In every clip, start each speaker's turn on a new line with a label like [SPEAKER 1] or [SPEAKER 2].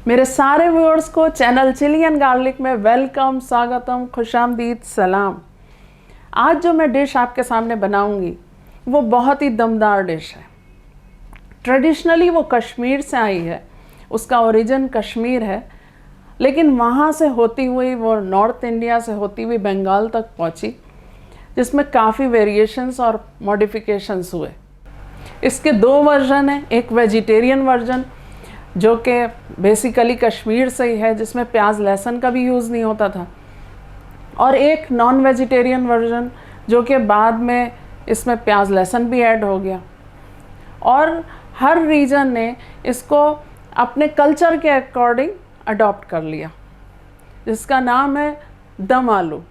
[SPEAKER 1] मेरे सारे व्यूअर्स को चैनल चिली एंड गार्लिक में वेलकम, स्वागतम, खुशामदीद, सलाम। आज जो मैं डिश आपके सामने बनाऊंगी वो बहुत ही दमदार डिश है। ट्रेडिशनली वो कश्मीर से आई है, उसका ओरिजिन कश्मीर है, लेकिन वहाँ से होती हुई वो नॉर्थ इंडिया से होती हुई बंगाल तक पहुँची, जिसमें काफ़ी वेरिएशंस और मॉडिफिकेशंस हुए। इसके दो वर्जन हैं, एक वेजिटेरियन वर्जन जो कि बेसिकली कश्मीर से ही है, जिसमें प्याज लहसुन का भी यूज़ नहीं होता था, और एक नॉन वेजिटेरियन वर्जन जो कि बाद में इसमें प्याज लहसुन भी ऐड हो गया। और हर रीजन ने इसको अपने कल्चर के अकॉर्डिंग अडॉप्ट कर लिया, जिसका नाम है दम आलू।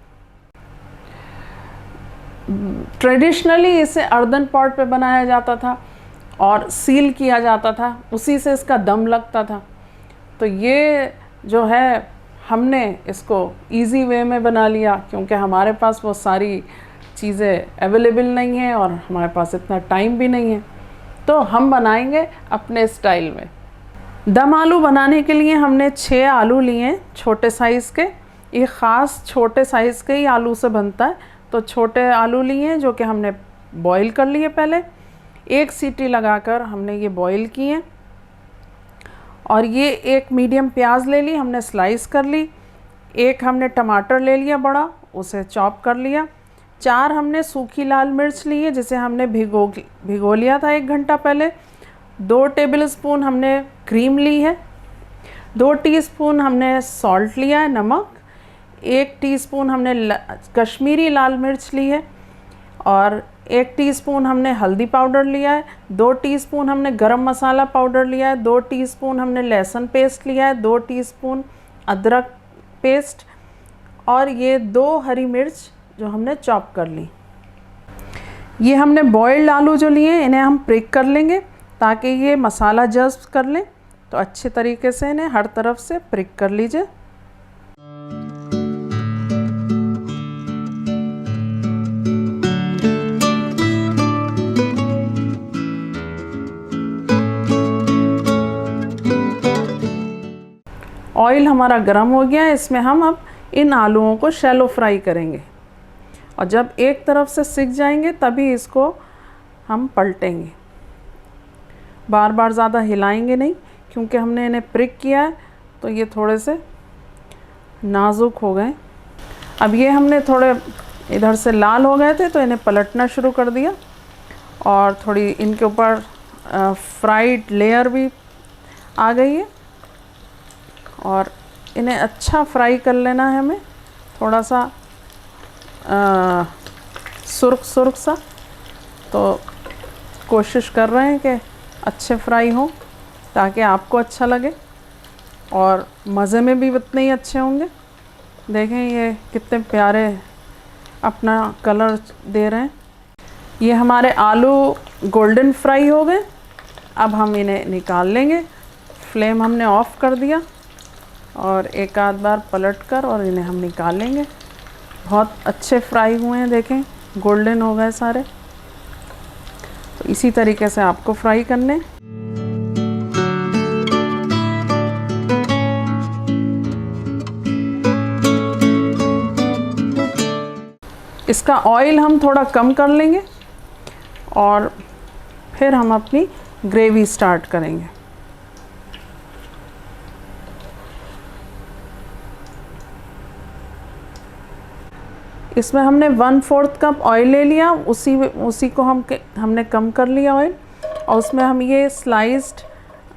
[SPEAKER 1] ट्रेडिशनली इसे अर्दन पॉट पे बनाया जाता था और सील किया जाता था, उसी से इसका दम लगता था। तो ये जो है हमने इसको इजी वे में बना लिया, क्योंकि हमारे पास वो सारी चीज़ें अवेलेबल नहीं हैं और हमारे पास इतना टाइम भी नहीं है, तो हम बनाएंगे अपने स्टाइल में। दम आलू बनाने के लिए हमने 6 आलू लिए, छोटे साइज़ के। ये ख़ास छोटे साइज़ के ही आलू से बनता है, तो छोटे आलू लिए जो कि हमने बॉईल कर लिए। पहले 1 सीटी लगाकर हमने ये बॉईल किए। और ये 1 मीडियम प्याज ले ली, हमने स्लाइस कर ली। 1 हमने टमाटर ले लिया बड़ा, उसे चॉप कर लिया। 4 हमने सूखी लाल मिर्च ली है, जिसे हमने भिगो लिया था 1 घंटा पहले। 2 टेबलस्पून हमने क्रीम ली है। 2 टीस्पून हमने सॉल्ट लिया है, नमक। 1 टीस्पून हमने कश्मीरी लाल मिर्च ली है, और 1 टीस्पून हमने हल्दी पाउडर लिया है। 2 टीस्पून हमने गरम मसाला पाउडर लिया है। 2 टीस्पून हमने लहसुन पेस्ट लिया है। 2 टीस्पून अदरक पेस्ट, और ये 2 हरी मिर्च जो हमने चॉप कर ली। ये हमने बॉइल्ड आलू जो लिए, इन्हें हम प्रिक कर लेंगे ताकि ये मसाला जज़्ब कर लें। तो अच्छे तरीके से इन्हें हर तरफ से प्रिक कर लीजिए। ऑयल हमारा गर्म हो गया है, इसमें हम अब इन आलूओं को शैलो फ्राई करेंगे, और जब एक तरफ से सिक जाएंगे तभी इसको हम पलटेंगे। बार बार ज़्यादा हिलाएंगे नहीं, क्योंकि हमने इन्हें प्रिक किया है तो ये थोड़े से नाजुक हो गए। अब ये हमने थोड़े इधर से लाल हो गए थे, तो इन्हें पलटना शुरू कर दिया, और थोड़ी इनके ऊपर फ्राइड लेयर भी आ गई है। और इन्हें अच्छा फ्राई कर लेना है हमें, थोड़ा सा सुर्ख सा। तो कोशिश कर रहे हैं कि अच्छे फ्राई हों, ताकि आपको अच्छा लगे और मज़े में भी उतने ही अच्छे होंगे। देखें ये कितने प्यारे अपना कलर दे रहे हैं। ये हमारे आलू गोल्डन फ्राई हो गए। अब हम इन्हें निकाल लेंगे। फ्लेम हमने ऑफ़ कर दिया, और एक आध बार पलट कर और इन्हें हम निकाल लेंगे। बहुत अच्छे फ्राई हुए हैं, देखें गोल्डन हो गए सारे। तो इसी तरीके से आपको फ्राई करने। इसका ऑयल हम थोड़ा कम कर लेंगे, और फिर हम अपनी ग्रेवी स्टार्ट करेंगे। इसमें हमने 1/4 कप ऑयल ले लिया, उसी को हमने कम कर लिया ऑयल, और उसमें हम ये स्लाइस्ड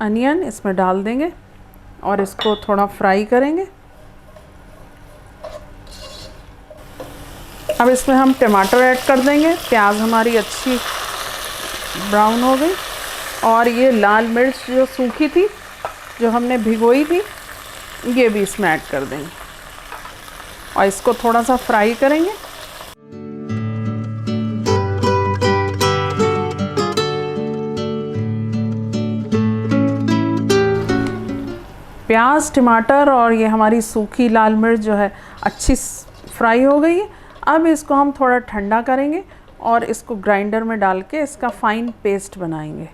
[SPEAKER 1] अनियन इसमें डाल देंगे और इसको थोड़ा फ्राई करेंगे। अब इसमें हम टमाटर ऐड कर देंगे। प्याज हमारी अच्छी ब्राउन हो गई, और ये लाल मिर्च जो सूखी थी, जो हमने भिगोई थी, ये भी इसमें ऐड कर देंगे, और इसको थोड़ा सा फ्राई करेंगे। प्याज, टमाटर और ये हमारी सूखी लाल मिर्च जो है अच्छी फ्राई हो गई है। अब इसको हम थोड़ा ठंडा करेंगे और इसको ग्राइंडर में डाल के इसका फाइन पेस्ट बनाएंगे।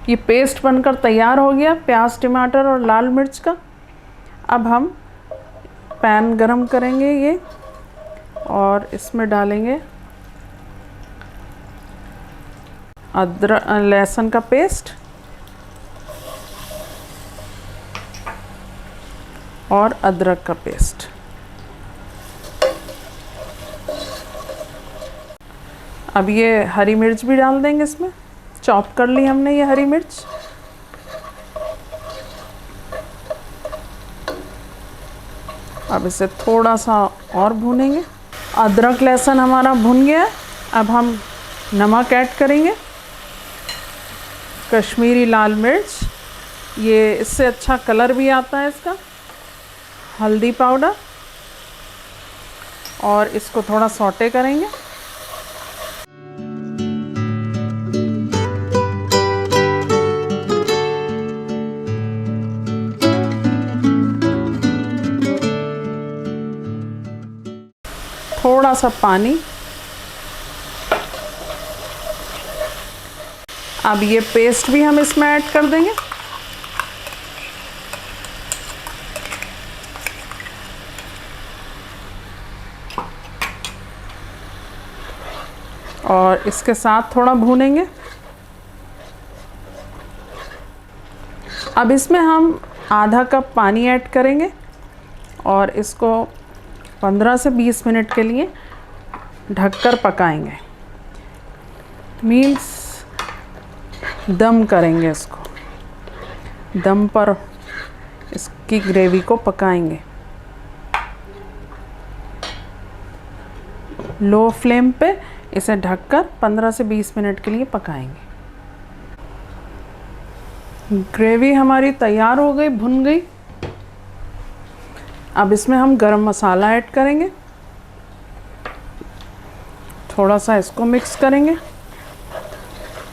[SPEAKER 1] ये पेस्ट बनकर तैयार हो गया प्याज, टमाटर और लाल मिर्च का। अब हम पैन गरम करेंगे ये, और इसमें डालेंगे अदरक लहसुन का पेस्ट और अदरक का पेस्ट। अब ये हरी मिर्च भी डाल देंगे इसमें, चॉप कर ली हमने ये हरी मिर्च। अब इसे थोड़ा सा और भूनेंगे। अदरक लहसुन हमारा भुन गया है। अब हम नमक ऐड करेंगे, कश्मीरी लाल मिर्च, ये इससे अच्छा कलर भी आता है इसका, हल्दी पाउडर, और इसको थोड़ा सौटे करेंगे। थोड़ा सा पानी। अब ये पेस्ट भी हम इसमें ऐड कर देंगे। और इसके साथ थोड़ा भूनेंगे। अब इसमें हम आधा कप पानी ऐड करेंगे और इसको 15 से 20 मिनट के लिए ढककर पकाएंगे। मीन्स दम करेंगे इसको, दम पर इसकी ग्रेवी को पकाएंगे। लो फ्लेम पे इसे ढककर 15 से 20 मिनट के लिए पकाएंगे। ग्रेवी हमारी तैयार हो गई, भुन गई। अब इसमें हम गरम मसाला ऐड करेंगे, थोड़ा सा इसको मिक्स करेंगे।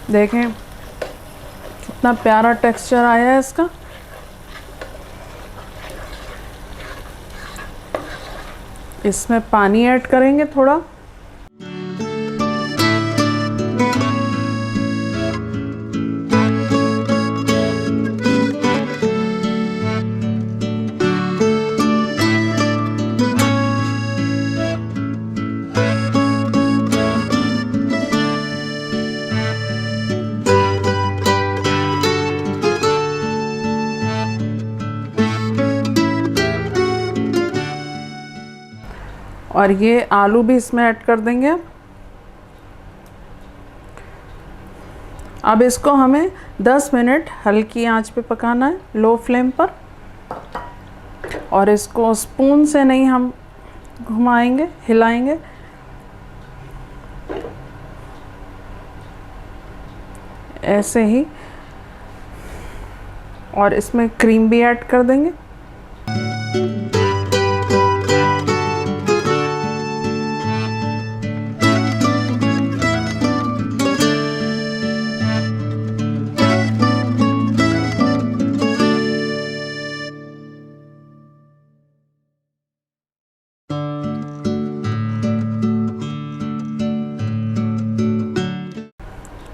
[SPEAKER 1] देखें कितना प्यारा टेक्सचर आया है इसका। इसमें पानी ऐड करेंगे थोड़ा। और ये आलू भी इसमें ऐड कर देंगे। अब इसको हमें 10 मिनट हल्की आंच पे पकाना है, लो फ्लेम पर। और इसको स्पून से नहीं हम घुमाएंगे, हिलाएंगे। ऐसे ही। और इसमें क्रीम भी ऐड कर देंगे।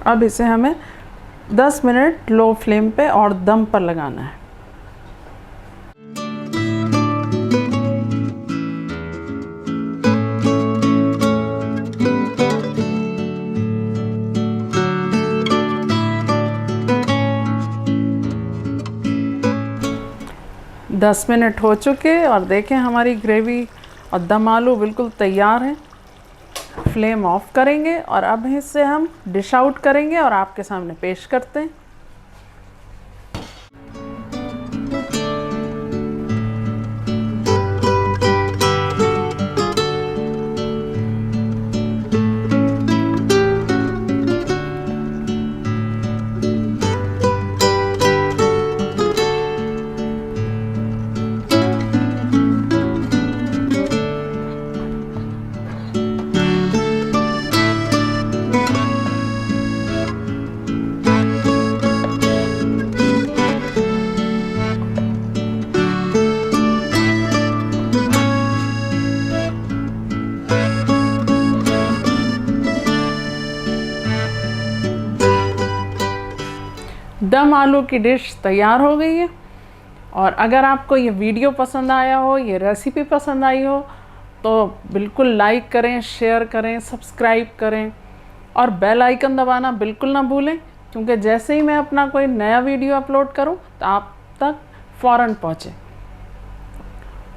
[SPEAKER 1] अब इसे हमें 10 मिनट लो फ्लेम पे और दम पर लगाना है। दस मिनट हो चुके और देखें हमारी ग्रेवी और दम आलू बिल्कुल तैयार हैं। फ्लेम ऑफ करेंगे और अब इससे हम डिश आउट करेंगे और आपके सामने पेश करते हैं। दम आलू की डिश तैयार हो गई है। और अगर आपको ये वीडियो पसंद आया हो, ये रेसिपी पसंद आई हो, तो बिल्कुल लाइक करें, शेयर करें, सब्सक्राइब करें और बेल आइकन दबाना बिल्कुल ना भूलें, क्योंकि जैसे ही मैं अपना कोई नया वीडियो अपलोड करूं तो आप तक फ़ौरन पहुंचे।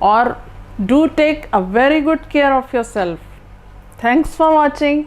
[SPEAKER 1] और do take a very good care of your self. Thanks for watching.